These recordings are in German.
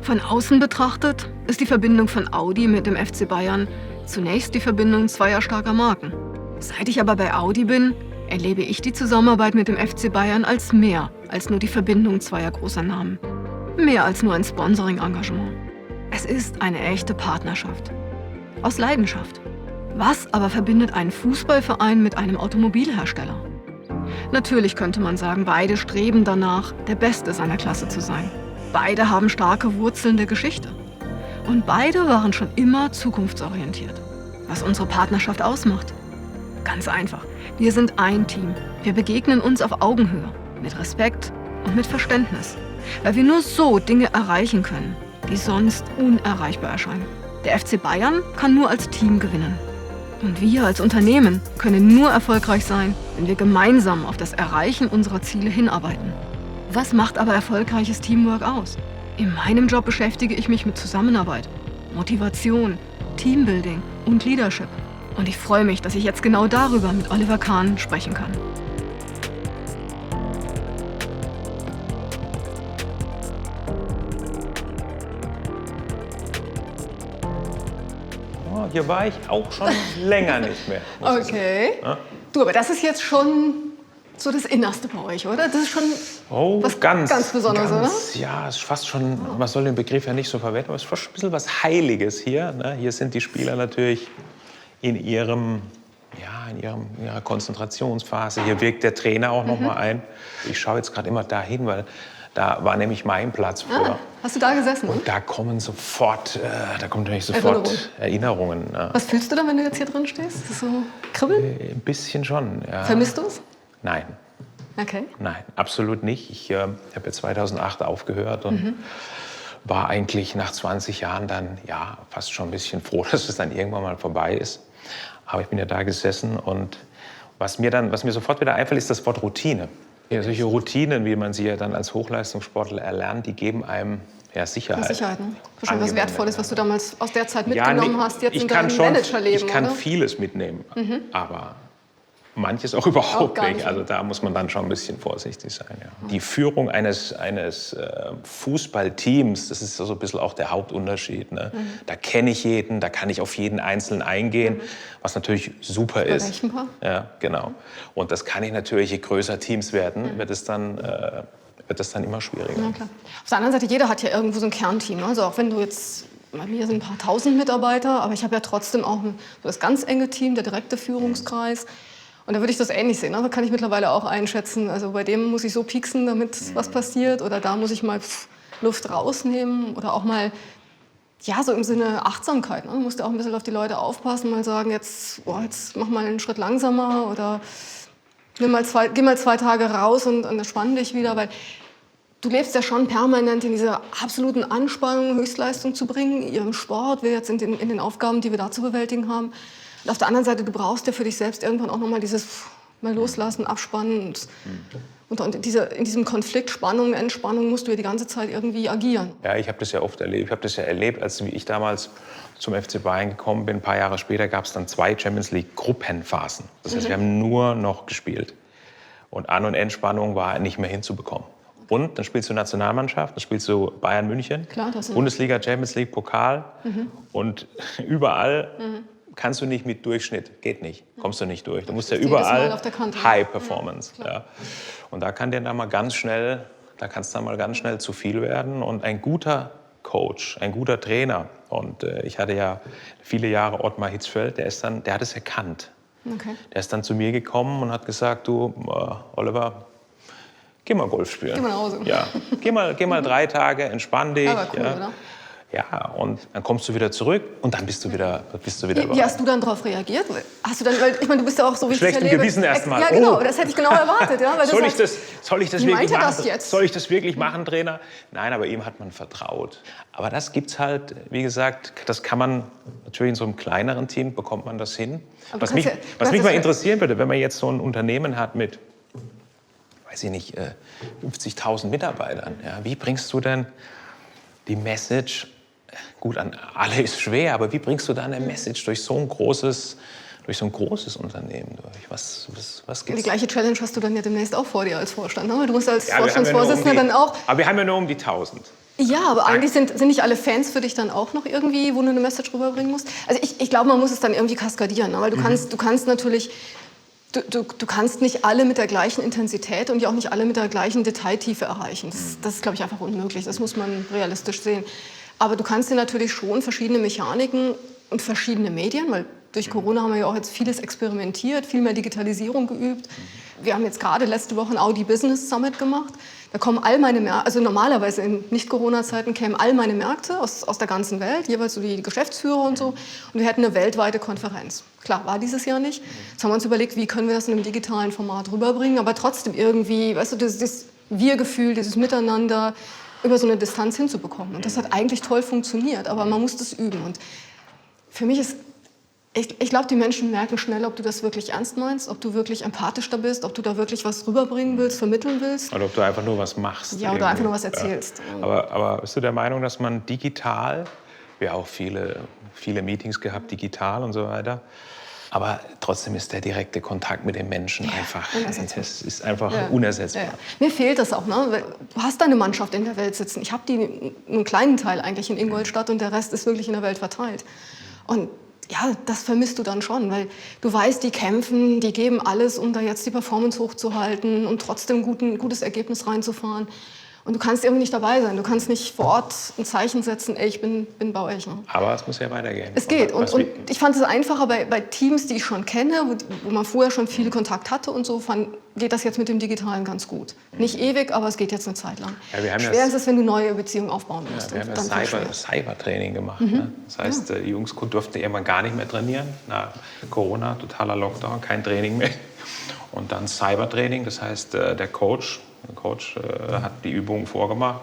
Von außen betrachtet ist die Verbindung von Audi mit dem FC Bayern zunächst die Verbindung zweier starker Marken. Seit ich aber bei Audi bin, erlebe ich die Zusammenarbeit mit dem FC Bayern als mehr als nur die Verbindung zweier großer Namen. Mehr als nur ein Sponsoring-Engagement. Es ist eine echte Partnerschaft. Aus Leidenschaft. Was aber verbindet einen Fußballverein mit einem Automobilhersteller? Natürlich könnte man sagen, beide streben danach, der Beste seiner Klasse zu sein. Beide haben starke Wurzeln der Geschichte. Und beide waren schon immer zukunftsorientiert. Was unsere Partnerschaft ausmacht? Ganz einfach. Wir sind ein Team. Wir begegnen uns auf Augenhöhe. Mit Respekt und mit Verständnis. Weil wir nur so Dinge erreichen können, die sonst unerreichbar erscheinen. Der FC Bayern kann nur als Team gewinnen. Und wir als Unternehmen können nur erfolgreich sein, wenn wir gemeinsam auf das Erreichen unserer Ziele hinarbeiten. Was macht aber erfolgreiches Teamwork aus? In meinem Job beschäftige ich mich mit Zusammenarbeit, Motivation, Teambuilding und Leadership. Und ich freue mich, dass ich jetzt genau darüber mit Oliver Kahn sprechen kann. Hier war ich auch schon länger nicht mehr. Okay. Ja? Du, aber das ist jetzt schon so das Innerste bei euch, oder? Das ist schon was ganz Besonderes, oder? Ja, es ist fast schon, man soll den Begriff ja nicht so verwenden, aber es ist fast ein bisschen was Heiliges hier. Ne? Hier sind die Spieler natürlich in ihrer Konzentrationsphase. Hier wirkt der Trainer auch noch mal ein. Ich schaue jetzt gerade immer dahin, weil da war nämlich mein Platz früher. Hast du da gesessen? Und da kommen natürlich sofort Erinnerungen. Ja. Was fühlst du dann, wenn du jetzt hier drin stehst? Ist das so kribbeln? Ein bisschen schon, ja. Vermisst du es? Nein. Okay. Nein, absolut nicht. Ich habe ja 2008 aufgehört und war eigentlich nach 20 Jahren dann fast schon ein bisschen froh, dass es dann irgendwann mal vorbei ist. Aber ich bin ja da gesessen und was mir sofort wieder einfällt, ist das Wort Routine. Ja, solche Routinen, wie man sie ja dann als Hochleistungssportler erlernt, die geben einem Sicherheit. Sicherheit, ne? Wahrscheinlich was Wertvolles, was du damals aus der Zeit mitgenommen hast, jetzt in deinem Managerleben, Ich kann vieles mitnehmen, aber manches auch überhaupt nicht. Also da muss man dann schon ein bisschen vorsichtig sein. Ja. Die Führung eines Fußballteams, das ist so ein bisschen auch der Hauptunterschied. Ne? Da kenne ich jeden, da kann ich auf jeden Einzelnen eingehen, was natürlich super ist. Berechenbar. Ja, genau. Und das kann ich natürlich, je größer Teams werden, wird es dann immer schwieriger. Ja, klar. Auf der anderen Seite, jeder hat ja irgendwo so ein Kernteam. Also auch wenn du jetzt, bei mir sind ein paar tausend Mitarbeiter, aber ich habe ja trotzdem auch das ganz enge Team, der direkte Führungskreis. Und da würde ich das ähnlich sehen. Da kann ich mittlerweile auch einschätzen. Also bei dem muss ich so pieksen, damit was passiert. Oder da muss ich mal Luft rausnehmen. Oder auch mal, so im Sinne Achtsamkeit. Ne? Du musst ja auch ein bisschen auf die Leute aufpassen. Mal sagen, jetzt mach mal einen Schritt langsamer. Oder geh mal 2 Tage raus und entspann dich wieder. Weil du lebst ja schon permanent in dieser absoluten Anspannung, Höchstleistung zu bringen. Im Sport, wir jetzt in den Aufgaben, die wir da zu bewältigen haben. Und auf der anderen Seite, du brauchst ja für dich selbst irgendwann auch noch mal dieses mal loslassen, abspannen. Und in diesem Konflikt, Spannung, Entspannung musst du ja die ganze Zeit irgendwie agieren. Ja, ich habe das ja oft erlebt. Ich habe das ja erlebt, als ich damals zum FC Bayern gekommen bin. Ein paar Jahre später gab es dann 2 Champions League Gruppenphasen. Das heißt, wir haben nur noch gespielt. Und An- und Entspannung war nicht mehr hinzubekommen. Und dann spielst du Nationalmannschaft, dann spielst du Bayern München, klar, Bundesliga, Champions League, Pokal. Und überall kannst du nicht mit Durchschnitt, geht nicht, kommst du nicht durch. Du musst ja überall High Performance. Ja. Und da kann dir dann mal ganz schnell zu viel werden. Und ein guter Coach, ein guter Trainer, und ich hatte ja viele Jahre Ottmar Hitzfeld, der hat es erkannt. Okay. Der ist dann zu mir gekommen und hat gesagt, du, Oliver, geh mal Golf spielen. Geh mal nach Hause. Ja, geh mal 3 Tage, entspann dich. Aber cool, oder? Ja, und dann kommst du wieder zurück und dann bist du wieder Wie hast du dann darauf reagiert? Hast du dann, weil ich meine, du bist ja auch so wie schlechtem Gewissen erstmal. Ja, genau, das hätte ich genau erwartet. Ja, weil soll ich das wirklich machen? Das jetzt? Soll ich das wirklich machen, Trainer? Nein, aber ihm hat man vertraut. Aber das gibt's halt, wie gesagt, das kann man natürlich in so einem kleineren Team, bekommt man das hin. Was mich mal interessieren würde, wenn man jetzt so ein Unternehmen hat mit, weiß ich nicht, 50.000 Mitarbeitern, ja, wie bringst du denn die Message, gut, an alle ist schwer, aber wie bringst du da eine Message durch so ein großes Unternehmen durch? Was gibt's? Die gleiche Challenge hast du dann ja demnächst auch vor dir als Vorstand. Ne? Du musst als Vorstandsvorsitzender dann auch... Aber wir haben ja nur um die 1.000. Ja, aber eigentlich sind nicht alle Fans für dich dann auch noch irgendwie, wo du eine Message rüberbringen musst? Also ich glaube, man muss es dann irgendwie kaskadieren, ne? Weil du kannst natürlich, du kannst nicht alle mit der gleichen Intensität und ja auch nicht alle mit der gleichen Detailtiefe erreichen. Das ist, glaube ich, einfach unmöglich. Das muss man realistisch sehen. Aber du kannst dir natürlich schon verschiedene Mechaniken und verschiedene Medien, weil durch Corona haben wir ja auch jetzt vieles experimentiert, viel mehr Digitalisierung geübt. Wir haben jetzt gerade letzte Woche ein Audi Business Summit gemacht. Da kommen all meine Märkte, also normalerweise in Nicht-Corona-Zeiten kämen all meine Märkte aus der ganzen Welt, jeweils so die Geschäftsführer und so. Und wir hätten eine weltweite Konferenz. Klar, war dieses Jahr nicht. Jetzt haben wir uns überlegt, wie können wir das in einem digitalen Format rüberbringen, aber trotzdem irgendwie, weißt du, das Wir-Gefühl, dieses Miteinander über so eine Distanz hinzubekommen. Und das hat eigentlich toll funktioniert, aber man muss das üben. Und für mich ist, ich glaube, die Menschen merken schnell, ob du das wirklich ernst meinst, ob du wirklich empathisch da bist, ob du da wirklich was rüberbringen willst, vermitteln willst. Oder ob du einfach nur was machst. Ja, oder einfach nur was erzählst. Ja. Aber bist du der Meinung, dass man digital, wir haben auch viele Meetings gehabt, digital und so weiter, aber trotzdem ist der direkte Kontakt mit den Menschen das ist einfach unersetzbar. Ja. Mir fehlt das auch. Ne? Du hast deine Mannschaft in der Welt sitzen. Ich habe einen kleinen Teil eigentlich in Ingolstadt und der Rest ist wirklich in der Welt verteilt. Und ja, das vermisst du dann schon, weil du weißt, die kämpfen, die geben alles, um da jetzt die Performance hochzuhalten und trotzdem ein gutes Ergebnis reinzufahren. Und du kannst irgendwie nicht dabei sein. Du kannst nicht vor Ort ein Zeichen setzen, ey, ich bin bei euch. Ne? Aber es muss ja weitergehen. Es geht. Und ich fand es einfacher bei Teams, die ich schon kenne, wo man vorher schon viel Kontakt hatte und so, geht das jetzt mit dem Digitalen ganz gut. Nicht ewig, aber es geht jetzt eine Zeit lang. Ja, schwer ist es, wenn du neue Beziehungen aufbauen musst. Ja, wir haben Cybertraining gemacht. Ne? Das heißt, die Jungs durften irgendwann gar nicht mehr trainieren. Nach Corona, totaler Lockdown, kein Training mehr. Und dann Cybertraining, das heißt, der Coach hat die Übungen vorgemacht,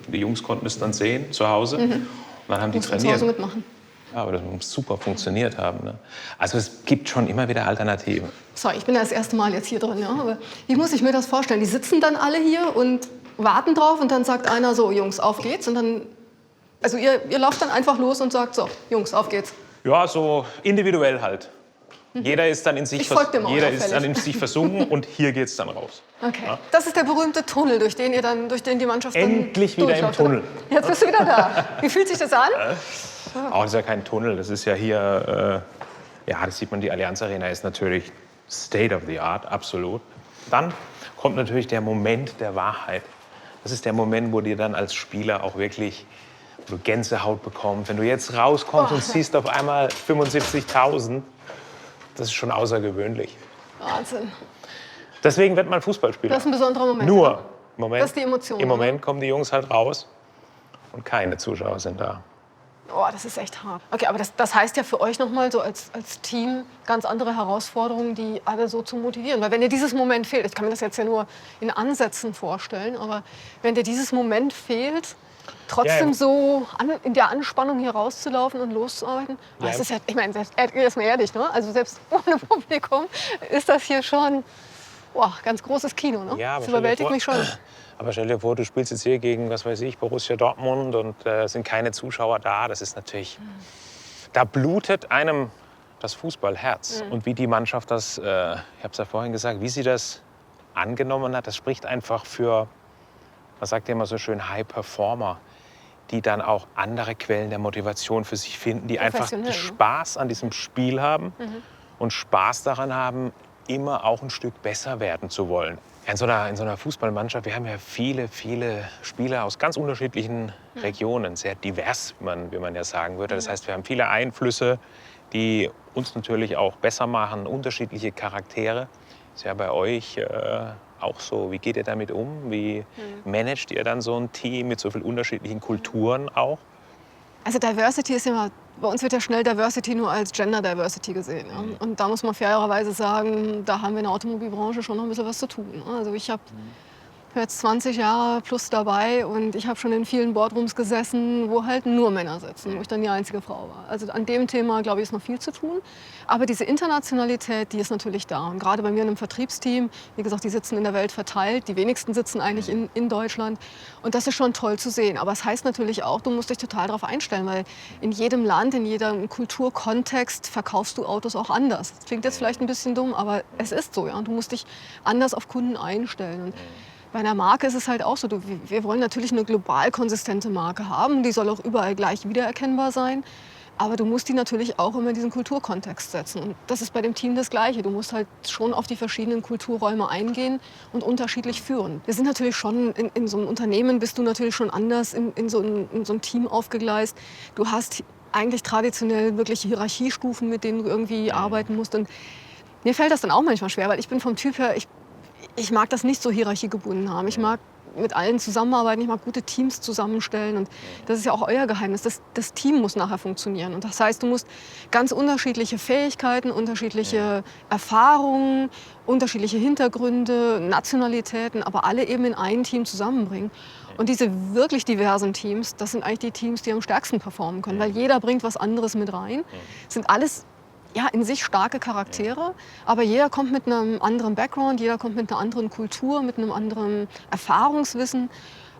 die Jungs konnten es dann sehen zu Hause. Und dann haben die trainiert. Zu Hause mitmachen. Ja, aber das muss super funktioniert haben. Ne? Also es gibt schon immer wieder Alternativen. Sorry, ich bin ja das erste Mal jetzt hier drin. Ja? Aber wie muss ich mir das vorstellen? Die sitzen dann alle hier und warten drauf und dann sagt einer so, Jungs, auf geht's. Und dann, also ihr lauft dann einfach los und sagt so, Jungs, auf geht's. Ja, so individuell halt. Jeder ist dann in sich versunken und hier geht's dann raus. Okay. Ja? Das ist der berühmte Tunnel, durch den die Mannschaft endlich wieder im Tunnel. Jetzt bist du wieder da. Wie fühlt sich das an? Das ist ja kein Tunnel, das ist ja hier, das sieht man, die Allianz Arena ist natürlich State of the Art, absolut. Dann kommt natürlich der Moment der Wahrheit. Das ist der Moment, wo dir dann als Spieler auch wirklich wo du Gänsehaut bekommst. Wenn du jetzt rauskommst und siehst auf einmal 75.000, das ist schon außergewöhnlich. Wahnsinn. Deswegen wird man Fußballspieler. Das ist ein besonderer Moment. Nur Moment. Das ist die Emotion. Im Moment kommen die Jungs halt raus und keine Zuschauer sind da. Oh, das ist echt hart. Okay, aber das heißt ja für euch nochmal so als Team ganz andere Herausforderungen, die alle so zu motivieren. Weil wenn dir dieses Moment fehlt, ich kann mir das jetzt ja nur in Ansätzen vorstellen, aber wenn dir dieses Moment fehlt, trotzdem so in der Anspannung hier rauszulaufen und loszuarbeiten, das ist ja, ich meine, jetzt mal ehrlich, ne? Also selbst ohne Publikum ist das hier schon ganz großes Kino. Ne? Ja, das überwältigt mich schon. Aber stell dir vor, du spielst jetzt hier gegen, was weiß ich, Borussia Dortmund und sind keine Zuschauer da. Das ist natürlich, da blutet einem das Fußballherz. Und wie die Mannschaft das, ich habe es ja vorhin gesagt, wie sie das angenommen hat, das spricht einfach für, man sagt ja immer so schön, High Performer, die dann auch andere Quellen der Motivation für sich finden, die einfach Spaß an diesem Spiel haben und Spaß daran haben, immer auch ein Stück besser werden zu wollen. In so einer Fußballmannschaft, wir haben ja viele Spieler aus ganz unterschiedlichen Regionen, sehr divers, wie man ja sagen würde. Das heißt, wir haben viele Einflüsse, die uns natürlich auch besser machen, unterschiedliche Charaktere. Ist ja bei euch auch so. Wie geht ihr damit um? Wie managt ihr dann so ein Team mit so vielen unterschiedlichen Kulturen auch? Also Diversity ist ja, bei uns wird ja schnell Diversity nur als Gender Diversity gesehen. Ja? Und da muss man fairerweise sagen, da haben wir in der Automobilbranche schon noch ein bisschen was zu tun. Also ich habe jetzt 20 Jahre plus dabei und ich habe schon in vielen Boardrooms gesessen, wo halt nur Männer sitzen, wo ich dann die einzige Frau war. Also an dem Thema, glaube ich, ist noch viel zu tun. Aber diese Internationalität, die ist natürlich da. Und gerade bei mir in einem Vertriebsteam, wie gesagt, die sitzen in der Welt verteilt. Die wenigsten sitzen eigentlich in Deutschland. Und das ist schon toll zu sehen. Aber es heißt natürlich auch, du musst dich total darauf einstellen, weil in jedem Land, in jedem Kulturkontext verkaufst du Autos auch anders. Das klingt jetzt vielleicht ein bisschen dumm, aber es ist so. Ja? Und du musst dich anders auf Kunden einstellen. Und Bei einer Marke ist es halt auch so, wir wollen natürlich eine global konsistente Marke haben, die soll auch überall gleich wiedererkennbar sein. Aber du musst die natürlich auch immer in diesen Kulturkontext setzen. Und das ist bei dem Team das Gleiche. Du musst halt schon auf die verschiedenen Kulturräume eingehen und unterschiedlich führen. Wir sind natürlich schon, in so einem Unternehmen bist du natürlich schon anders in so ein Team aufgegleist. Du hast eigentlich traditionell wirklich Hierarchiestufen, mit denen du irgendwie arbeiten musst. Und mir fällt das dann auch manchmal schwer, weil ich bin vom Typ her, ich mag das nicht so hierarchiegebunden haben. Ich mag mit allen zusammenarbeiten, ich mag gute Teams zusammenstellen. Und das ist ja auch euer Geheimnis. Das Team muss nachher funktionieren. Und das heißt, du musst ganz unterschiedliche Fähigkeiten, unterschiedliche Erfahrungen, unterschiedliche Hintergründe, Nationalitäten, aber alle eben in ein Team zusammenbringen. Und diese wirklich diversen Teams, das sind eigentlich die Teams, die am stärksten performen können. Weil jeder bringt was anderes mit rein. Das sind alles in sich starke Charaktere, aber jeder kommt mit einem anderen Background, jeder kommt mit einer anderen Kultur, mit einem anderen Erfahrungswissen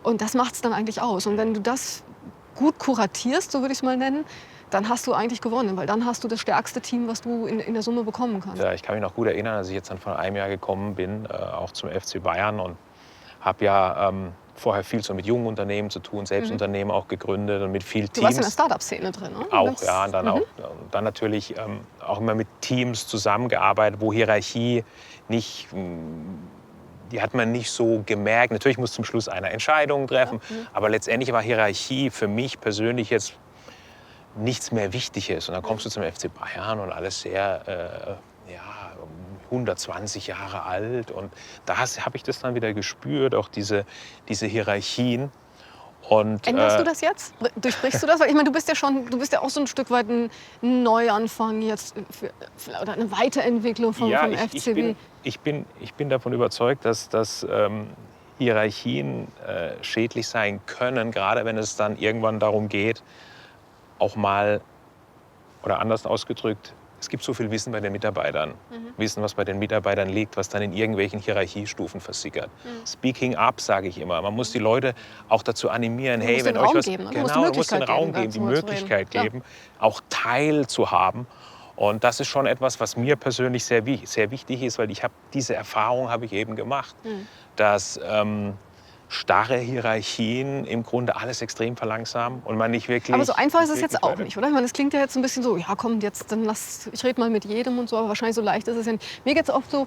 und das macht es dann eigentlich aus. Und wenn du das gut kuratierst, so würde ich es mal nennen, dann hast du eigentlich gewonnen, weil dann hast du das stärkste Team, was du in der Summe bekommen kannst. Ja, ich kann mich noch gut erinnern, als ich jetzt dann vor einem Jahr gekommen bin, auch zum FC Bayern und habe ja vorher viel so mit jungen Unternehmen zu tun, Selbstunternehmen auch gegründet und mit viel Teams. Du warst in der Startup-Szene drin, ne? Auch, ja. Und dann natürlich auch immer mit Teams zusammengearbeitet, wo Hierarchie nicht, die hat man nicht so gemerkt. Natürlich muss zum Schluss einer Entscheidung treffen, aber letztendlich war Hierarchie für mich persönlich jetzt nichts mehr Wichtiges. Und dann kommst du zum FC Bayern und alles sehr 120 Jahre alt und da habe ich das dann wieder gespürt, auch diese Hierarchien. Und, änderst du das jetzt? Durchbrichst du das? Weil ich meine, du bist ja auch so ein Stück weit ein Neuanfang jetzt oder eine Weiterentwicklung vom FCB. Ich bin davon überzeugt, dass Hierarchien schädlich sein können, gerade wenn es dann irgendwann darum geht, auch mal, oder anders ausgedrückt, es gibt so viel Wissen bei den Mitarbeitern. Wissen, was bei den Mitarbeitern liegt, was dann in irgendwelchen Hierarchiestufen versickert. Speaking up, sage ich immer. Man muss die Leute auch dazu animieren, hey, wenn euch was... Genau, du musst den Raum geben, die Möglichkeit geben, auch Teil zu haben. Und das ist schon etwas, was mir persönlich sehr wichtig ist, weil diese Erfahrung habe ich eben gemacht, dass starre Hierarchien im Grunde alles extrem verlangsamen und man nicht wirklich... Aber so einfach ist es jetzt auch nicht, oder? Ich meine, es klingt ja jetzt ein bisschen so, ja komm, jetzt dann ich rede mal mit jedem und so, aber wahrscheinlich so leicht ist es ja nicht. Mir geht es oft so,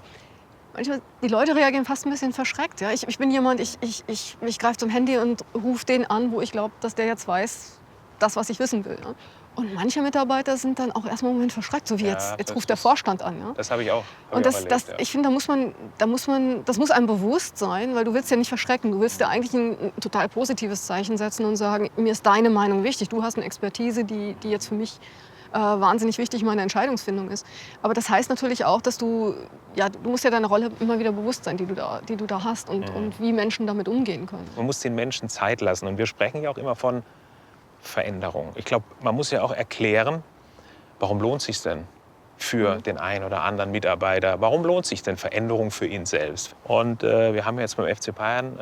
manchmal, die Leute reagieren fast ein bisschen verschreckt. Ja? Ich bin jemand, ich greife zum Handy und rufe den an, wo ich glaube, dass der jetzt weiß, das, was ich wissen will. Ja? Und manche Mitarbeiter sind dann auch erstmal einen Moment verschreckt, so wie jetzt ruft der Vorstand an. Ja? Das habe ich auch. Ich finde, das muss einem bewusst sein, weil du willst ja nicht verschrecken. Du willst ja eigentlich ein total positives Zeichen setzen und sagen, mir ist deine Meinung wichtig. Du hast eine Expertise, die jetzt für mich wahnsinnig wichtig meine Entscheidungsfindung ist. Aber das heißt natürlich auch, dass du musst ja deine Rolle immer wieder bewusst sein, die du da hast und wie Menschen damit umgehen können. Man muss den Menschen Zeit lassen und wir sprechen ja auch immer von Veränderung. Ich glaube, man muss ja auch erklären, warum lohnt es sich denn für den einen oder anderen Mitarbeiter? Warum lohnt sich denn Veränderung für ihn selbst? Und wir haben jetzt beim FC Bayern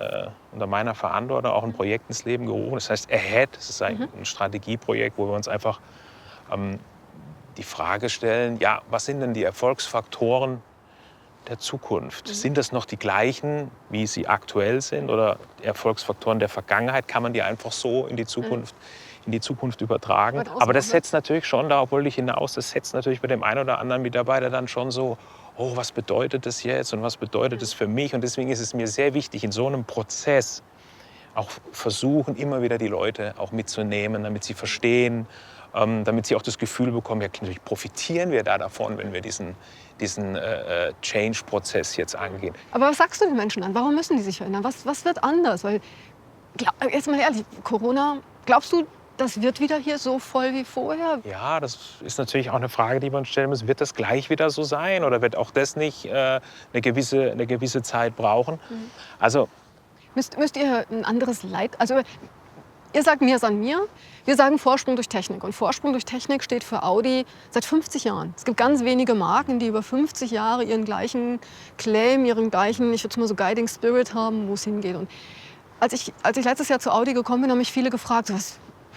unter meiner Verantwortung auch ein Projekt ins Leben gerufen. Das heißt Ahead. Das ist ein Strategieprojekt, wo wir uns einfach die Frage stellen, ja, was sind denn die Erfolgsfaktoren der Zukunft? Sind das noch die gleichen, wie sie aktuell sind? Oder Erfolgsfaktoren der Vergangenheit? Kann man die einfach so in die Zukunft übertragen? Aber das setzt natürlich schon, darauf wollte ich hinaus, das setzt natürlich bei dem einen oder anderen Mitarbeiter dann schon so, oh, was bedeutet das jetzt und was bedeutet das für mich? Und deswegen ist es mir sehr wichtig, in so einem Prozess auch versuchen, immer wieder die Leute auch mitzunehmen, damit sie verstehen, damit sie auch das Gefühl bekommen, ja, natürlich profitieren wir da davon, wenn wir diesen Change-Prozess jetzt angehen. Aber was sagst du den Menschen dann? Warum müssen die sich verändern? Was wird anders? Weil, jetzt mal ehrlich, Corona, glaubst du, das wird wieder hier so voll wie vorher? Ja, das ist natürlich auch eine Frage, die man stellen muss. Wird das gleich wieder so sein oder wird auch das nicht eine gewisse Zeit brauchen? Also, müsst ihr ein anderes Also ihr sagt mir ist an mir, wir sagen Vorsprung durch Technik. Und Vorsprung durch Technik steht für Audi seit 50 Jahren. Es gibt ganz wenige Marken, die über 50 Jahre ihren gleichen Claim, ihren gleichen, ich würde mal so Guiding Spirit haben, wo es hingeht. Und als ich letztes Jahr zu Audi gekommen bin, haben mich viele gefragt,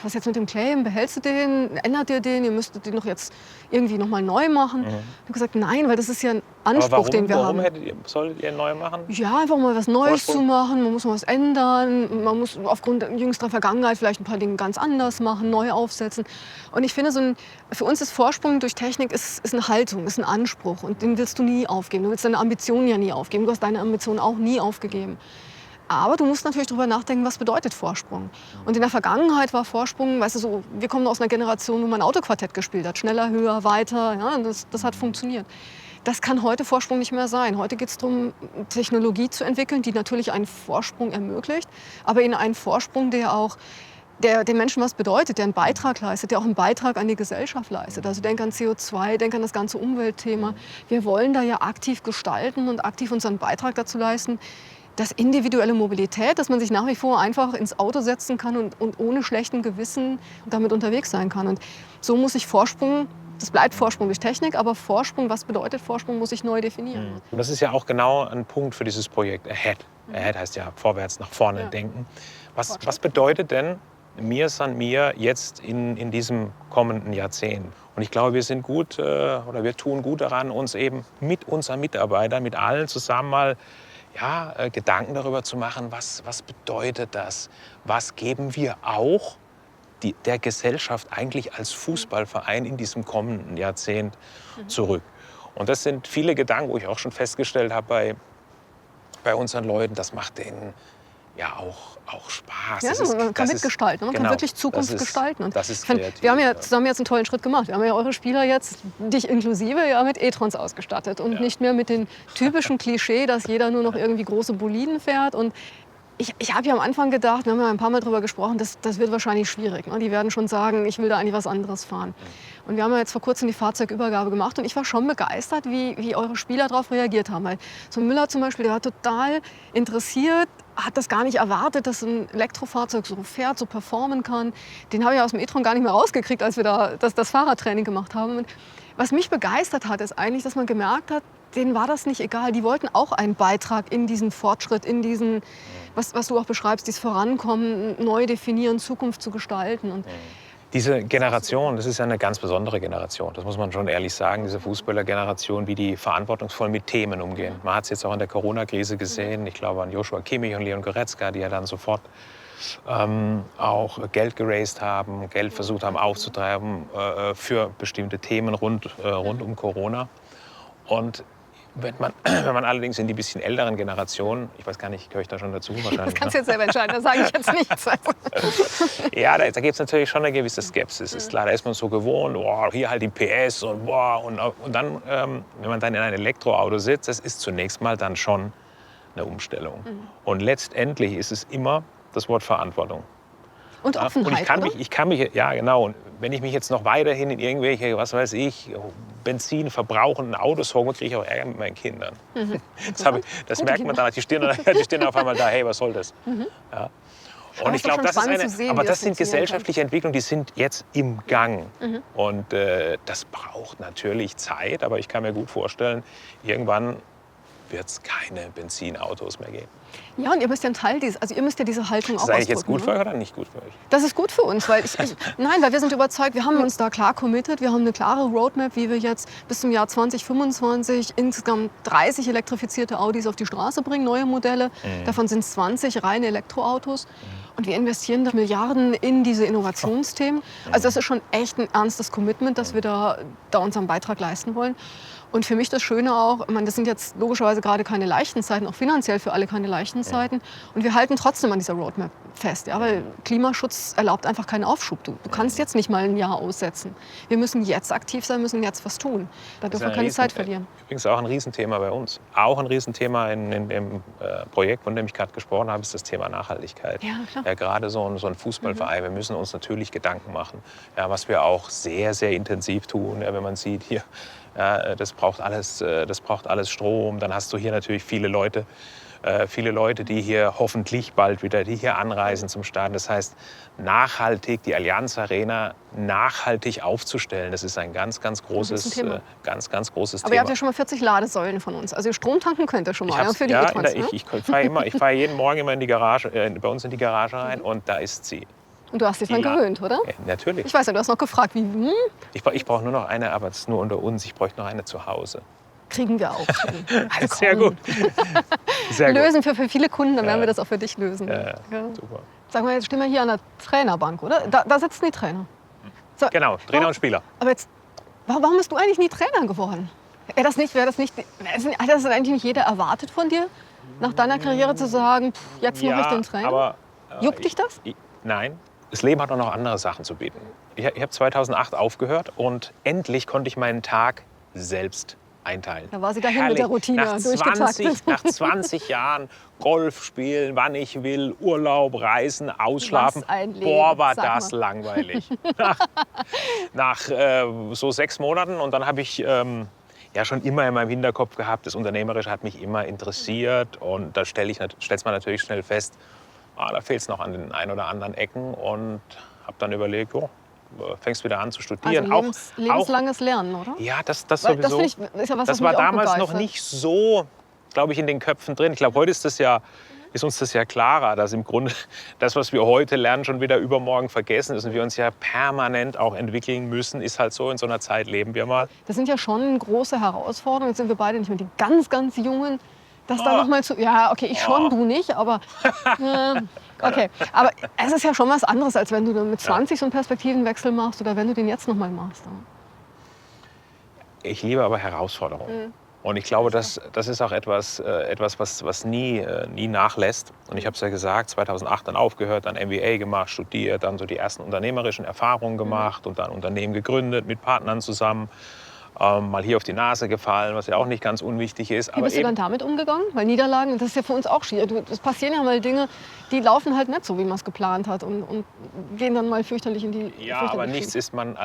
was jetzt mit dem Claim, behältst du den, ändert ihr den, ihr müsstet den doch jetzt irgendwie nochmal neu machen. Ich habe gesagt, nein, weil das ist ja ein Anspruch, den wir haben. Warum solltet ihr neu machen? Ja, einfach mal was Neues zu machen, man muss mal was ändern, man muss aufgrund jüngster Vergangenheit vielleicht ein paar Dinge ganz anders machen, neu aufsetzen. Und ich finde, für uns ist Vorsprung durch Technik ist eine Haltung, ist ein Anspruch und den willst du nie aufgeben. Du willst deine Ambitionen ja nie aufgeben, du hast deine Ambitionen auch nie aufgegeben. Aber du musst natürlich darüber nachdenken, was bedeutet Vorsprung. Und in der Vergangenheit war Vorsprung, weißt du, so, wir kommen aus einer Generation, wo man Autoquartett gespielt hat. Schneller, höher, weiter, ja, das hat funktioniert. Das kann heute Vorsprung nicht mehr sein. Heute geht es darum, Technologie zu entwickeln, die natürlich einen Vorsprung ermöglicht, aber in einen Vorsprung, der auch den Menschen was bedeutet, der einen Beitrag leistet, der auch einen Beitrag an die Gesellschaft leistet. Also denk an CO2, denk an das ganze Umweltthema. Wir wollen da ja aktiv gestalten und aktiv unseren Beitrag dazu leisten, dass individuelle Mobilität, dass man sich nach wie vor einfach ins Auto setzen kann und ohne schlechten Gewissen damit unterwegs sein kann. Und so muss ich Vorsprung, das bleibt Vorsprung durch Technik, aber Vorsprung, was bedeutet Vorsprung, muss ich neu definieren. Und das ist ja auch genau ein Punkt für dieses Projekt Ahead. Ahead heißt ja vorwärts, nach vorne denken. Was bedeutet denn mir san mir jetzt in diesem kommenden Jahrzehnt? Und ich glaube, wir sind gut oder wir tun gut daran, uns eben mit unseren Mitarbeitern, mit allen zusammen mal Gedanken darüber zu machen, was bedeutet das? Was geben wir auch der Gesellschaft eigentlich als Fußballverein in diesem kommenden Jahrzehnt zurück? Und das sind viele Gedanken, wo ich auch schon festgestellt habe bei unseren Leuten, das macht denen ja auch Spaß. Ja, man kann mitgestalten, man kann wirklich Zukunft gestalten. Und das ist wir haben ja zusammen jetzt einen tollen Schritt gemacht. Wir haben ja eure Spieler jetzt, dich inklusive, ja mit E-Trons ausgestattet und nicht mehr mit dem typischen Klischee, dass jeder nur noch irgendwie große Boliden fährt. Und ich habe ja am Anfang gedacht, wir haben ja ein paar Mal darüber gesprochen, das wird wahrscheinlich schwierig. Ne? Die werden schon sagen, ich will da eigentlich was anderes fahren. Und wir haben ja jetzt vor kurzem die Fahrzeugübergabe gemacht und ich war schon begeistert, wie eure Spieler darauf reagiert haben. Weil so ein Müller zum Beispiel, der war total interessiert, hat das gar nicht erwartet, dass ein Elektrofahrzeug so fährt, so performen kann. Den habe ich aus dem e-tron gar nicht mehr rausgekriegt, als wir da das Fahrradtraining gemacht haben. Und was mich begeistert hat, ist eigentlich, dass man gemerkt hat, denen war das nicht egal. Die wollten auch einen Beitrag in diesen Fortschritt, in diesen, was du auch beschreibst, dieses Vorankommen, neu definieren, Zukunft zu gestalten. Und diese Generation, das ist ja eine ganz besondere Generation. Das muss man schon ehrlich sagen, diese Fußballergeneration, wie die verantwortungsvoll mit Themen umgehen. Man hat es jetzt auch in der Corona-Krise gesehen. Ich glaube an Joshua Kimmich und Leon Goretzka, die ja dann sofort auch Geld geraced haben, Geld versucht haben aufzutreiben für bestimmte Themen rund um Corona. Und wenn man allerdings in die bisschen älteren Generationen, ich weiß gar nicht, gehöre ich da schon dazu wahrscheinlich? Das kannst du jetzt selber entscheiden, da sage ich jetzt nichts. Ja, da gibt es natürlich schon eine gewisse Skepsis. Ist klar, da ist man so gewohnt, hier halt die PS und dann, wenn man dann in ein Elektroauto sitzt, das ist zunächst mal dann schon eine Umstellung. Und letztendlich ist es immer das Wort Verantwortung. Und Offenheit, und ich kann mich, ja genau, und wenn ich mich jetzt noch weiterhin in irgendwelche, was weiß ich, Benzin verbrauchenden Autos hole, kriege ich auch Ärger mit meinen Kindern. Das merkt man dann, die stehen auf einmal da, hey, was soll das? Ja. Und ich glaube, das sind gesellschaftliche Entwicklungen, die sind jetzt im Gang. Und das braucht natürlich Zeit, aber ich kann mir gut vorstellen, irgendwann wird es keine Benzinautos mehr geben. Ja, und ihr müsst ja ein Teil ihr müsst ja diese Haltung auch ausdrücken. Ist das eigentlich jetzt gut für euch oder nicht gut für euch? Das ist gut für uns, weil weil wir sind überzeugt, wir haben uns da klar committed, wir haben eine klare Roadmap, wie wir jetzt bis zum Jahr 2025 insgesamt 30 elektrifizierte Audis auf die Straße bringen, neue Modelle. Davon sind es 20 reine Elektroautos. Und wir investieren da Milliarden in diese Innovationsthemen. Also das ist schon echt ein ernstes Commitment, dass wir da unseren Beitrag leisten wollen. Und für mich das Schöne auch, das sind jetzt logischerweise gerade keine leichten Zeiten, auch finanziell für alle keine leichten Zeiten. Und wir halten trotzdem an dieser Roadmap fest, ja, weil Klimaschutz erlaubt einfach keinen Aufschub. Du kannst jetzt nicht mal ein Jahr aussetzen. Wir müssen jetzt aktiv sein, müssen jetzt was tun. Da dürfen wir keine Zeit verlieren. Übrigens auch ein Riesenthema bei uns. Auch ein Riesenthema in dem Projekt, von dem ich gerade gesprochen habe, ist das Thema Nachhaltigkeit. Ja, klar. Ja, gerade so ein Fußballverein, wir müssen uns natürlich Gedanken machen, ja, was wir auch sehr, sehr intensiv tun. Ja, wenn man sieht, hier, ja, das braucht alles Strom. Dann hast du hier natürlich viele Leute, die hier hoffentlich bald wieder hier anreisen zum Start. Das heißt, nachhaltig die Allianz Arena nachhaltig aufzustellen, das ist ein ganz großes Thema. Aber ihr habt ja schon mal 40 Ladesäulen von uns. Also Strom tanken könnt ihr schon mal für die E-Trons. Ich fahre jeden Morgen immer in die Garage, bei uns in die Garage rein und da ist sie. Und du hast dich dran gewöhnt, oder? Ja, natürlich. Ich weiß ja, du hast noch gefragt, wie... Ich brauche nur noch eine, aber das ist nur unter uns. Ich bräuchte noch eine zu Hause. Kriegen wir auch. Also Sehr gut. Sehr gut. Lösen für viele Kunden, dann werden wir das auch für dich lösen. Ja, super. Sag mal, jetzt stehen wir hier an der Trainerbank, oder? Da sitzen die Trainer. So, Genau, Trainer und Spieler. Aber jetzt, warum bist du eigentlich nie Trainer geworden? Hat das eigentlich nicht jeder erwartet von dir, nach deiner Karriere zu sagen, jetzt mache ich den Trainer? Aber, juckt dich das? Nein. Das Leben hat auch noch andere Sachen zu bieten. Ich habe 2008 aufgehört und endlich konnte ich meinen Tag selbst einteilen. Da war sie dahin mit der Routine nach 20 Jahren Golf spielen, wann ich will, Urlaub, Reisen, Ausschlafen. Was ein Leben. Boah, war das langweilig. nach so 6 Monaten und dann habe ich ja schon immer in meinem Hinterkopf gehabt, das Unternehmerische hat mich immer interessiert und da stellt man natürlich schnell fest, da fehlt es noch an den ein oder anderen Ecken und habe dann überlegt, fängst wieder an zu studieren. Also lebenslanges Lernen, oder? Ja, das sowieso. Das war damals noch nicht so, glaube ich, in den Köpfen drin. Ich glaube, heute ist uns das ja klarer, dass im Grunde das, was wir heute lernen, schon wieder übermorgen vergessen ist und wir uns ja permanent auch entwickeln müssen. Ist halt so, in so einer Zeit leben wir mal. Das sind ja schon große Herausforderungen. Jetzt sind wir beide nicht mehr die ganz, ganz Jungen. Das da noch mal zu... Ja, okay, ich schon, du nicht, aber... okay, aber es ist ja schon was anderes, als wenn du mit 20 so einen Perspektivenwechsel machst oder wenn du den jetzt noch mal machst. Ich liebe aber Herausforderungen. Und ich glaube, das ist auch etwas was nie nachlässt. Und ich habe es ja gesagt, 2008 dann aufgehört, dann MBA gemacht, studiert, dann so die ersten unternehmerischen Erfahrungen gemacht und dann Unternehmen gegründet mit Partnern zusammen. Mal hier auf die Nase gefallen, was ja auch nicht ganz unwichtig ist. Wie bist du dann damit umgegangen? Weil Niederlagen, das ist ja für uns auch schwierig. Es passieren ja mal Dinge, die laufen halt nicht so, wie man es geplant hat und gehen dann mal fürchterlich in die... Ja, aber nichts ist man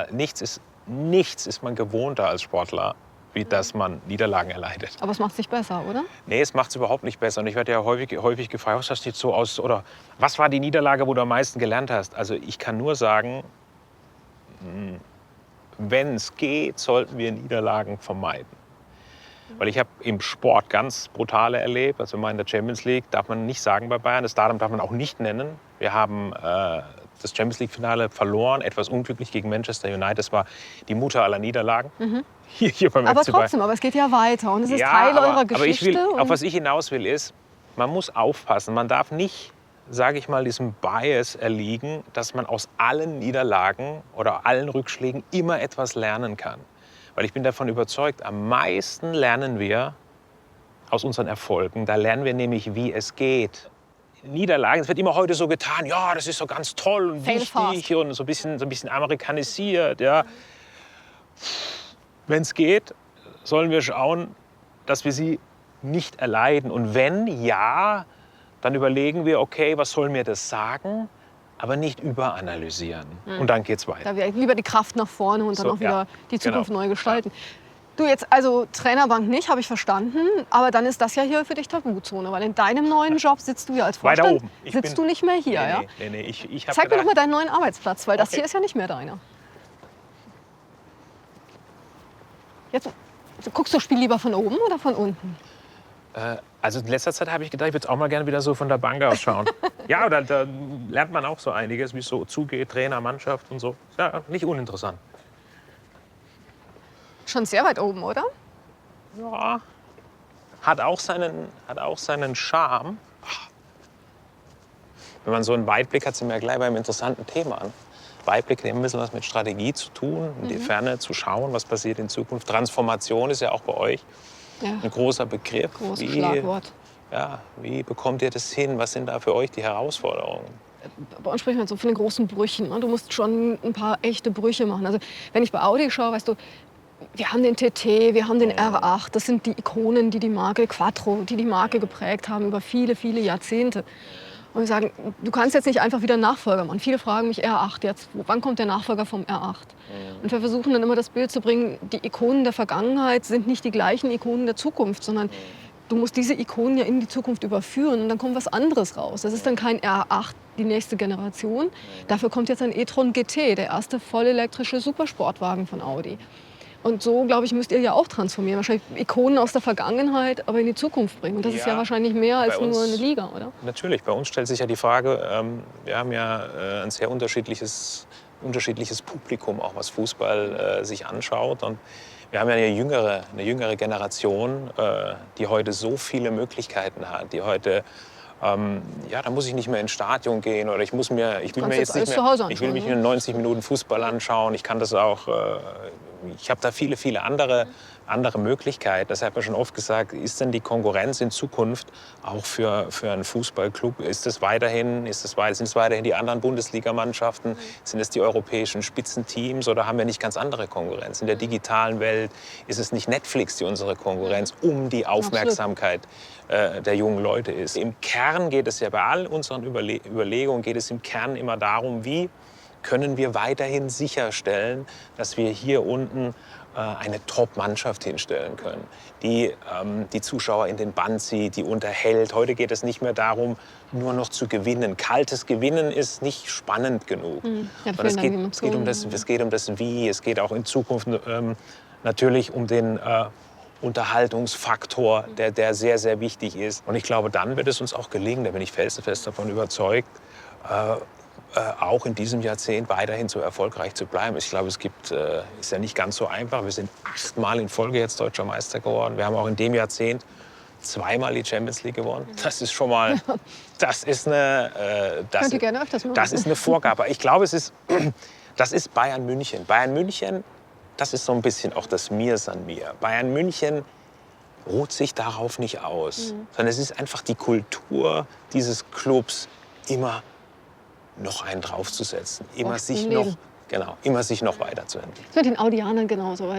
gewohnter als Sportler, wie dass man Niederlagen erleidet. Aber es macht es nicht besser, oder? Nee, es macht es überhaupt nicht besser. Und ich werde ja häufig gefragt, was hast du jetzt so aus, oder was war die Niederlage, wo du am meisten gelernt hast? Also ich kann nur sagen, wenn es geht, sollten wir Niederlagen vermeiden. Weil ich habe im Sport ganz brutale erlebt. Also mal in der Champions League darf man nicht sagen bei Bayern, das Datum darf man auch nicht nennen. Wir haben das Champions League-Finale verloren, etwas unglücklich gegen Manchester United. Das war die Mutter aller Niederlagen. Hier beim aber FC trotzdem, aber es geht ja weiter und es ist Teil eurer Geschichte. Auf was ich hinaus will, ist, man muss aufpassen. Man darf nicht, sage ich mal, diesem Bias erliegen, dass man aus allen Niederlagen oder allen Rückschlägen immer etwas lernen kann. Weil ich bin davon überzeugt, am meisten lernen wir aus unseren Erfolgen. Da lernen wir nämlich, wie es geht. Niederlagen, es wird immer heute so getan, ja, das ist so ganz toll und wichtig und so ein bisschen amerikanisiert. Ja. Wenn es geht, sollen wir schauen, dass wir sie nicht erleiden. Und wenn ja, dann überlegen wir, okay, was soll mir das sagen? Aber nicht überanalysieren. Und dann geht's weiter. Da wäre lieber die Kraft nach vorne und dann auch wieder die Zukunft neu gestalten. Ja. Du jetzt, also Trainerbank nicht, habe ich verstanden. Aber dann ist das ja hier für dich Tabuzone. Weil in deinem neuen Job sitzt du ja als Vorstand. Weiter oben. Sitzt du nicht mehr hier, ja? Nee. Ich Zeig mir doch mal deinen neuen Arbeitsplatz, weil das hier ist ja nicht mehr deiner. Jetzt guckst du das Spiel lieber von oben oder von unten? Also in letzter Zeit habe ich gedacht, ich würde auch mal gerne wieder so von der Bank aus schauen. Ja, da lernt man auch so einiges, wie es so zugeht, Trainer, Mannschaft und so. Ja, nicht uninteressant. Schon sehr weit oben, oder? Ja, hat auch seinen Charme. Wenn man so einen Weitblick hat, sind wir ja gleich beim interessanten Thema an. Weitblick hat ein bisschen was mit Strategie zu tun, in die Ferne zu schauen, was passiert in Zukunft. Transformation ist ja auch bei euch ein großer Begriff. Großes Schlagwort. Ja, wie bekommt ihr das hin? Was sind da für euch die Herausforderungen? Bei uns sprechen wir so von den großen Brüchen. Du musst schon ein paar echte Brüche machen. Also wenn ich bei Audi schaue, weißt du, wir haben den TT, wir haben den R8. Das sind die Ikonen, die die Marke Quattro, die Marke geprägt haben über viele, viele Jahrzehnte. Und wir sagen, du kannst jetzt nicht einfach wieder einen Nachfolger machen. Viele fragen mich, R8 jetzt, wann kommt der Nachfolger vom R8? Und wir versuchen dann immer das Bild zu bringen, die Ikonen der Vergangenheit sind nicht die gleichen Ikonen der Zukunft, sondern du musst diese Ikonen ja in die Zukunft überführen und dann kommt was anderes raus. Das ist dann kein R8, die nächste Generation. Dafür kommt jetzt ein e-tron GT, der erste vollelektrische Supersportwagen von Audi. Und so, glaube ich, müsst ihr ja auch transformieren. Wahrscheinlich Ikonen aus der Vergangenheit, aber in die Zukunft bringen. Und das ist ja wahrscheinlich mehr als nur eine Liga, oder? Natürlich. Bei uns stellt sich ja die Frage, wir haben ja ein sehr unterschiedliches Publikum, auch was Fußball sich anschaut. Und wir haben ja eine jüngere Generation, die heute so viele Möglichkeiten hat, die heute da muss ich nicht mehr ins Stadion gehen oder ich will mir nicht mehr 90 Minuten Fußball anschauen. Ich kann das auch, ich habe da viele andere Möglichkeiten. Das hat man schon oft gesagt, ist denn die Konkurrenz in Zukunft auch für einen Fußballclub, sind es weiterhin die anderen Bundesligamannschaften, sind es die europäischen Spitzenteams oder haben wir nicht ganz andere Konkurrenz? In der digitalen Welt ist es nicht Netflix, die unsere Konkurrenz um die Aufmerksamkeit der jungen Leute ist. Im Kern geht es ja bei all unseren Überlegungen geht es im Kern immer darum, wie können wir weiterhin sicherstellen, dass wir hier unten eine Top-Mannschaft hinstellen können, die die Zuschauer in den Bann zieht, die unterhält. Heute geht es nicht mehr darum, nur noch zu gewinnen. Kaltes Gewinnen ist nicht spannend genug. Es geht um das Wie. Es geht auch in Zukunft natürlich um den Unterhaltungsfaktor, der sehr, sehr wichtig ist. Und ich glaube, dann wird es uns auch gelingen, da bin ich felsenfest davon überzeugt, auch in diesem Jahrzehnt weiterhin so erfolgreich zu bleiben. Ich glaube, ist ja nicht ganz so einfach. Wir sind 8-mal in Folge jetzt Deutscher Meister geworden. Wir haben auch in dem Jahrzehnt 2-mal die Champions League gewonnen. Das ist schon mal, das ist eine Vorgabe. Ich glaube, das ist Bayern München. Bayern München, das ist so ein bisschen auch das Mir san mir. Bayern München ruht sich darauf nicht aus, sondern es ist einfach die Kultur dieses Clubs, immer noch einen draufzusetzen, immer sich noch weiterzuentwickeln. Mit den Audianern genauso.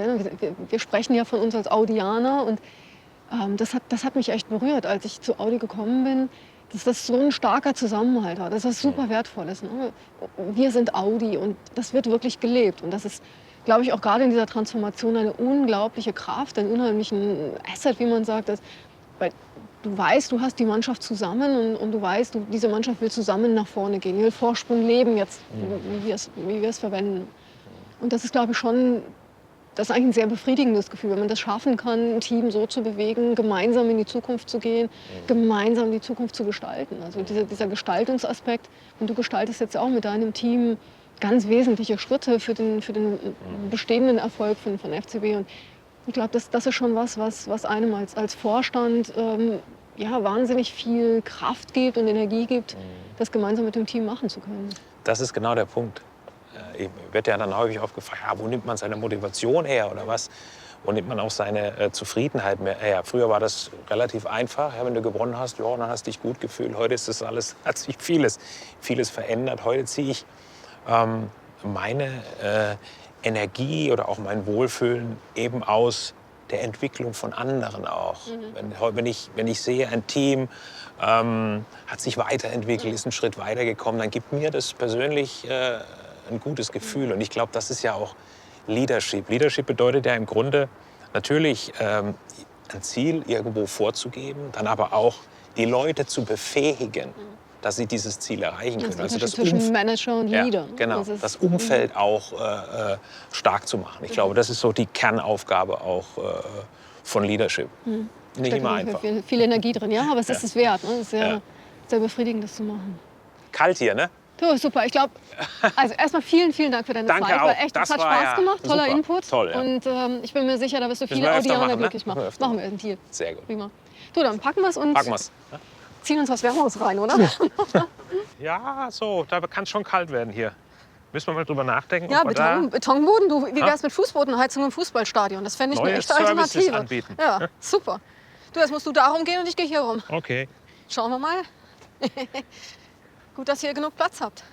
Wir sprechen ja von uns als Audianer und das hat mich echt berührt, als ich zu Audi gekommen bin, dass das so ein starker Zusammenhalt war, dass das super wertvoll ist. Ne? Wir sind Audi und das wird wirklich gelebt und das ist, glaube ich, auch gerade in dieser Transformation eine unglaubliche Kraft, einen unheimlichen Asset, wie man sagt, weil du weißt, du hast die Mannschaft zusammen und du weißt, diese Mannschaft will zusammen nach vorne gehen, die will Vorsprung leben jetzt, wie wir es verwenden. Und das ist, glaube ich, das ist eigentlich ein sehr befriedigendes Gefühl, wenn man das schaffen kann, ein Team so zu bewegen, gemeinsam in die Zukunft zu gehen, gemeinsam die Zukunft zu gestalten. Also dieser Gestaltungsaspekt, und du gestaltest jetzt auch mit deinem Team ganz wesentliche Schritte für den bestehenden Erfolg von FCB. Und ich glaube, das ist schon was einem als Vorstand wahnsinnig viel Kraft gibt und Energie gibt, das gemeinsam mit dem Team machen zu können. Das ist genau der Punkt. Wird ja dann häufig oft gefragt, wo nimmt man seine Motivation her oder was? Wo nimmt man auch seine Zufriedenheit her? Früher war das relativ einfach. Wenn du gewonnen hast, dann hast du dich gut gefühlt. Heute ist das alles, hat sich vieles verändert. Heute ziehe ich meine Energie oder auch mein Wohlfühlen eben aus der Entwicklung von anderen auch. Wenn ich sehe, ein Team hat sich weiterentwickelt, ist einen Schritt weitergekommen, dann gibt mir das persönlich ein gutes Gefühl. Und ich glaube, das ist ja auch Leadership. Leadership bedeutet ja im Grunde natürlich ein Ziel irgendwo vorzugeben, dann aber auch die Leute zu befähigen, dass sie dieses Ziel erreichen können. Also das zwischen Manager und Leader. Ja, genau, das Umfeld auch stark zu machen. Ich glaube, das ist so die Kernaufgabe auch von Leadership. Nicht immer einfach. Viel Energie drin, ja, aber es ist es wert. Ne? Es ist sehr befriedigend, das zu machen. Kalt hier, ne? Du, super. Ich glaube, also erstmal vielen Dank für deine Zeit. Danke auch. Es hat Spaß gemacht, toller super. Input. Toll, ja. Und ich bin mir sicher, da wirst du viele Audianer glücklich machen. Machen wir einen Deal. Sehr gut. Prima. Du, dann packen wir es und ziehen uns was Wärmeres rein, oder? Ja, so, da kann es schon kalt werden hier. Müssen wir mal drüber nachdenken. Ja, Betonboden. Du, wie wär's mit Fußbodenheizung im Fußballstadion? Das fände ich eine echte Alternative. Anbieten. Ja, super. Du, jetzt musst du da rumgehen und ich gehe hier rum. Okay. Schauen wir mal. Gut, dass ihr genug Platz habt.